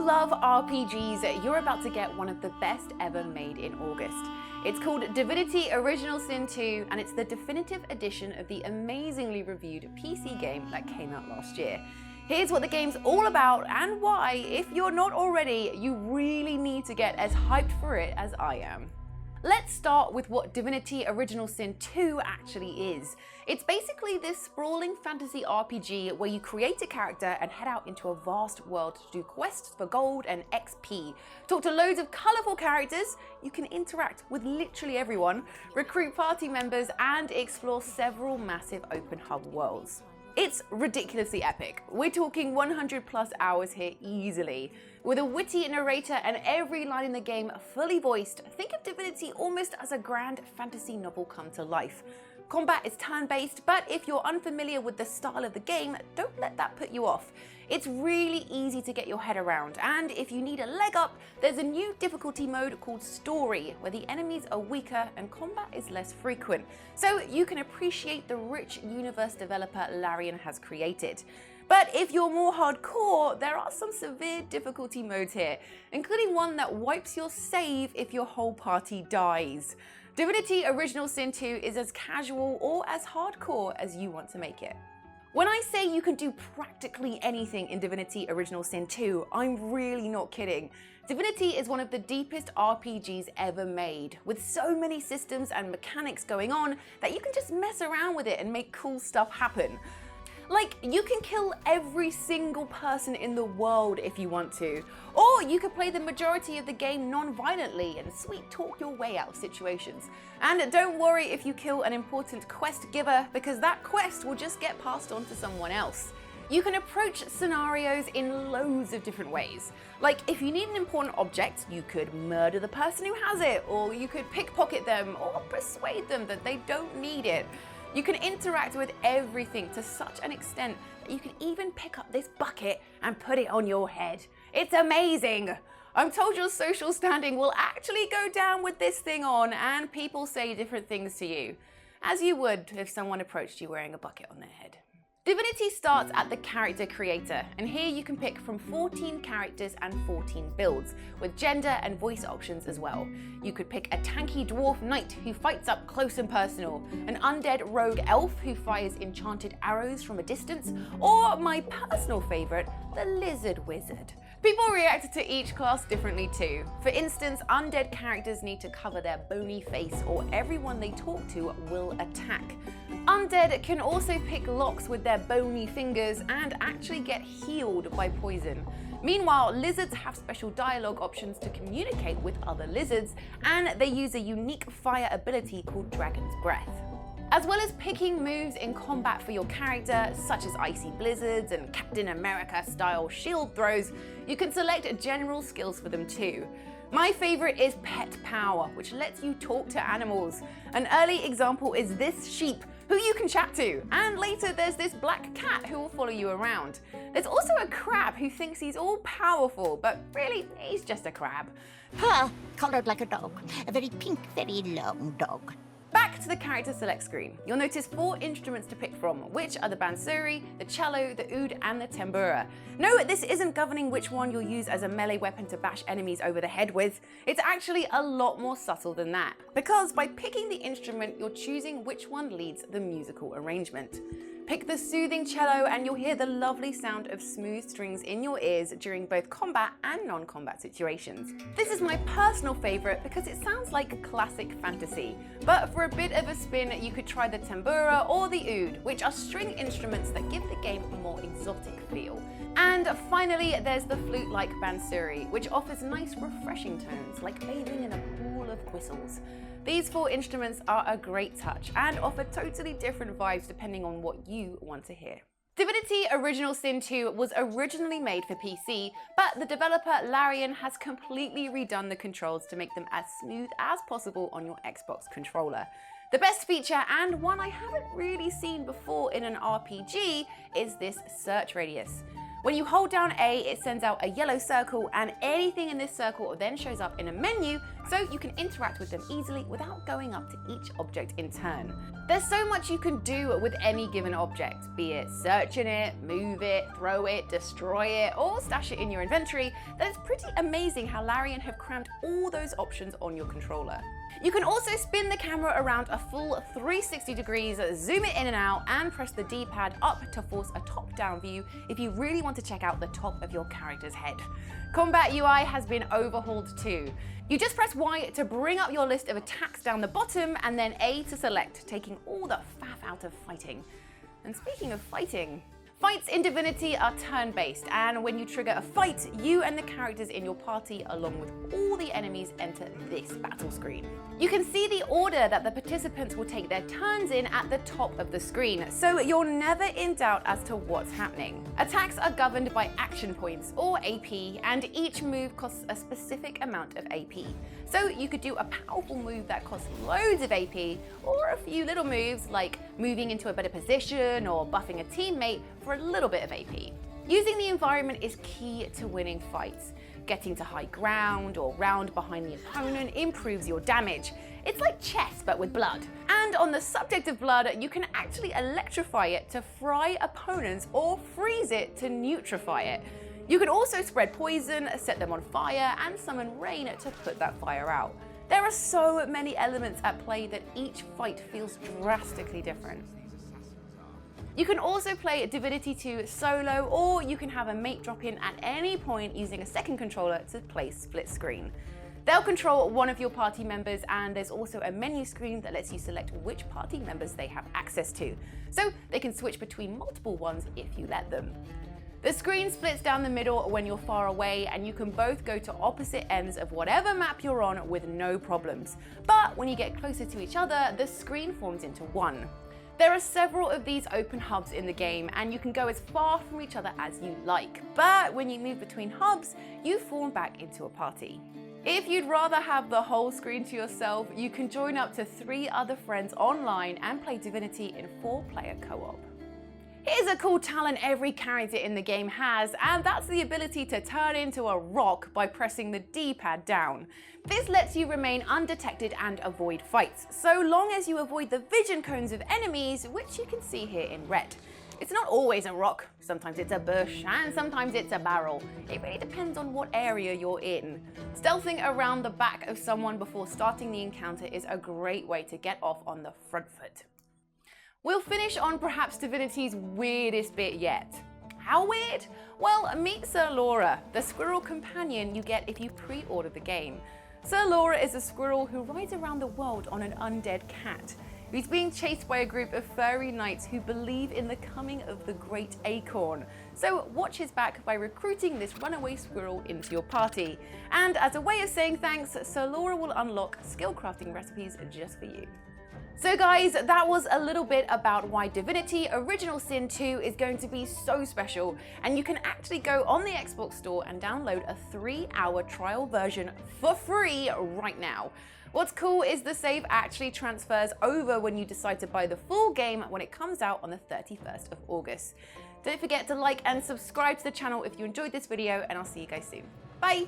love RPGs, you're about to get one of the best ever made in August. It's called Divinity Original Sin 2, and it's the definitive edition of the amazingly reviewed PC game that came out last year. Here's what the game's all about and why, if you're not already, you really need to get as hyped for it as I am. Let's start with what Divinity Original Sin 2 actually is. It's basically this sprawling fantasy RPG where you create a character and head out into a vast world to do quests for gold and XP, talk to loads of colourful characters, you can interact with literally everyone, recruit party members, and explore several massive open hub worlds. It's ridiculously epic. We're talking 100 plus hours here easily. With a witty narrator and every line in the game fully voiced, think of Divinity almost as a grand fantasy novel come to life. Combat is turn-based, but if you're unfamiliar with the style of the game, don't let that put you off. It's really easy to get your head around, and if you need a leg up, there's a new difficulty mode called Story, where the enemies are weaker and combat is less frequent, so you can appreciate the rich universe developer Larian has created. But if you're more hardcore, there are some severe difficulty modes here, including one that wipes your save if your whole party dies. Divinity Original Sin 2 is as casual or as hardcore as you want to make it. When I say you can do practically anything in Divinity Original Sin 2, I'm really not kidding. Divinity is one of the deepest RPGs ever made, with so many systems and mechanics going on that you can just mess around with it and make cool stuff happen. Like, you can kill every single person in the world if you want to, or you could play the majority of the game non-violently and sweet talk your way out of situations. And don't worry if you kill an important quest giver, because that quest will just get passed on to someone else. You can approach scenarios in loads of different ways. Like, if you need an important object, you could murder the person who has it, or you could pickpocket them, or persuade them that they don't need it. You can interact with everything to such an extent that you can even pick up this bucket and put it on your head. It's amazing! I'm told your social standing will actually go down with this thing on, and people say different things to you, as you would if someone approached you wearing a bucket on their head. Divinity starts at the character creator, and here you can pick from 14 characters and 14 builds, with gender and voice options as well. You could pick a tanky dwarf knight who fights up close and personal, an undead rogue elf who fires enchanted arrows from a distance, or my personal favourite, the lizard wizard. People react to each class differently too. For instance, undead characters need to cover their bony face or everyone they talk to will attack. Undead can also pick locks with their bony fingers and actually get healed by poison. Meanwhile, lizards have special dialogue options to communicate with other lizards, and they use a unique fire ability called Dragon's Breath. As well as picking moves in combat for your character, such as icy blizzards and Captain America-style shield throws, you can select general skills for them too. My favourite is Pet Power, which lets you talk to animals. An early example is this sheep, who you can chat to, and later there's this black cat who will follow you around. There's also a crab who thinks he's all powerful, but really, he's just a crab. Coloured like a dog. A very pink, very long dog. Back to the character select screen. You'll notice 4 instruments to pick from, which are the bansuri, the cello, the oud, and the tambura. No, this isn't governing which one you'll use as a melee weapon to bash enemies over the head with. It's actually a lot more subtle than that, because by picking the instrument, you're choosing which one leads the musical arrangement. Pick the soothing cello and you'll hear the lovely sound of smooth strings in your ears during both combat and non-combat situations. This is my personal favourite because it sounds like classic fantasy, but for a bit of a spin you could try the tambura or the oud, which are string instruments that give the game a more exotic feel. And finally, there's the flute-like bansuri, which offers nice refreshing tones, like bathing in a pool of whistles. These 4 instruments are a great touch and offer totally different vibes depending on what you want to hear. Divinity Original Sin 2 was originally made for PC, but the developer Larian has completely redone the controls to make them as smooth as possible on your Xbox controller. The best feature, and one I haven't really seen before in an RPG, is this search radius. When you hold down A, it sends out a yellow circle, and anything in this circle then shows up in a menu, so you can interact with them easily without going up to each object in turn. There's so much you can do with any given object, be it searching it, move it, throw it, destroy it, or stash it in your inventory, that it's pretty amazing how Larian have crammed all those options on your controller. You can also spin the camera around a full 360 degrees, zoom it in and out, and press the D-pad up to force a top-down view if you really want to check out the top of your character's head. Combat UI has been overhauled too. You just press Y to bring up your list of attacks down the bottom, and then A to select, taking all the faff out of fighting. And speaking of fighting, fights in Divinity are turn-based, and when you trigger a fight, you and the characters in your party, along with all the enemies, enter this battle screen. You can see the order that the participants will take their turns in at the top of the screen, so you're never in doubt as to what's happening. Attacks are governed by action points, or AP, and each move costs a specific amount of AP. So you could do a powerful move that costs loads of AP, or a few little moves like moving into a better position or buffing a teammate for a little bit of AP. Using the environment is key to winning fights. Getting to high ground or round behind the opponent improves your damage. It's like chess, but with blood. And on the subject of blood, you can actually electrify it to fry opponents or freeze it to neutrify it. You can also spread poison, set them on fire, and summon rain to put that fire out. There are so many elements at play that each fight feels drastically different. You can also play Divinity 2 solo, or you can have a mate drop in at any point using a second controller to play split screen. They'll control one of your party members, and there's also a menu screen that lets you select which party members they have access to, so they can switch between multiple ones if you let them. The screen splits down the middle when you're far away, and you can both go to opposite ends of whatever map you're on with no problems. But when you get closer to each other, the screen forms into one. There are several of these open hubs in the game, and you can go as far from each other as you like. But when you move between hubs, you form back into a party. If you'd rather have the whole screen to yourself, you can join up to 3 other friends online and play Divinity in 4-player co-op. Here's a cool talent every character in the game has, and that's the ability to turn into a rock by pressing the D-pad down. This lets you remain undetected and avoid fights, so long as you avoid the vision cones of enemies, which you can see here in red. It's not always a rock, sometimes it's a bush, and sometimes it's a barrel. It really depends on what area you're in. Stealthing around the back of someone before starting the encounter is a great way to get off on the front foot. We'll finish on perhaps Divinity's weirdest bit yet. How weird? Well, meet Sir Laura, the squirrel companion you get if you pre-order the game. Sir Laura is a squirrel who rides around the world on an undead cat. He's being chased by a group of furry knights who believe in the coming of the Great Acorn. So watch his back by recruiting this runaway squirrel into your party. And as a way of saying thanks, Sir Laura will unlock skill crafting recipes just for you. So guys, that was a little bit about why Divinity Original Sin 2 is going to be so special, and you can actually go on the Xbox Store and download a 3-hour trial version for free right now. What's cool is the save actually transfers over when you decide to buy the full game when it comes out on the 31st of August. Don't forget to like and subscribe to the channel if you enjoyed this video, and I'll see you guys soon. Bye!